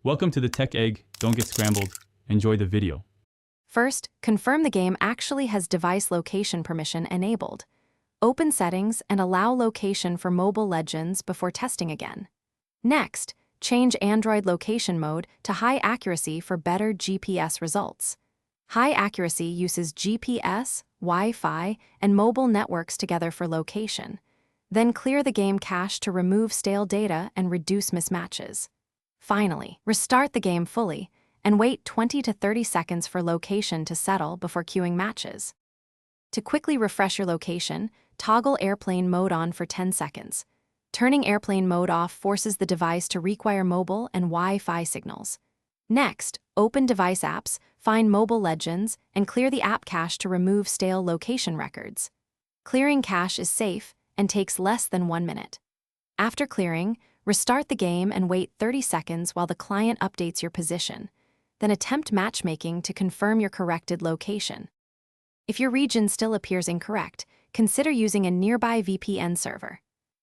Welcome to the Tech Egg. Don't get scrambled. Enjoy the video. First, confirm the game actually has device location permission enabled. Open Settings and allow location for Mobile Legends before testing again. Next, change Android location mode to high accuracy for better GPS results. High accuracy uses GPS, Wi-Fi, and mobile networks together for location. Then clear the game cache to remove stale data and reduce mismatches. Finally, restart the game fully and wait 20 to 30 seconds for location to settle before queuing matches. To quickly refresh your location, toggle airplane mode on for 10 seconds. Turning airplane mode off forces the device to require mobile and Wi-Fi signals. Next, open device apps, find Mobile Legends, and clear the app cache to remove stale location records. Clearing cache is safe and takes less than 1 minute. After clearing, restart the game and wait 30 seconds while the client updates your position. Then attempt matchmaking to confirm your corrected location. If your region still appears incorrect, consider using a nearby VPN server.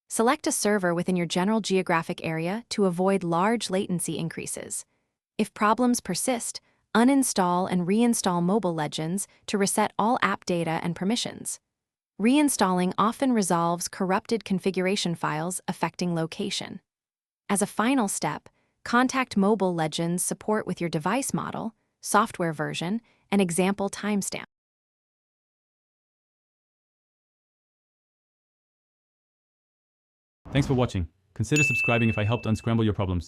Select a server within your general geographic area to avoid large latency increases. If problems persist, uninstall and reinstall Mobile Legends to reset all app data and permissions. Reinstalling often resolves corrupted configuration files affecting location. As a final step, contact Mobile Legends support with your device model, software version, and example timestamp. Thanks for watching. Consider subscribing if I helped unscramble your problems.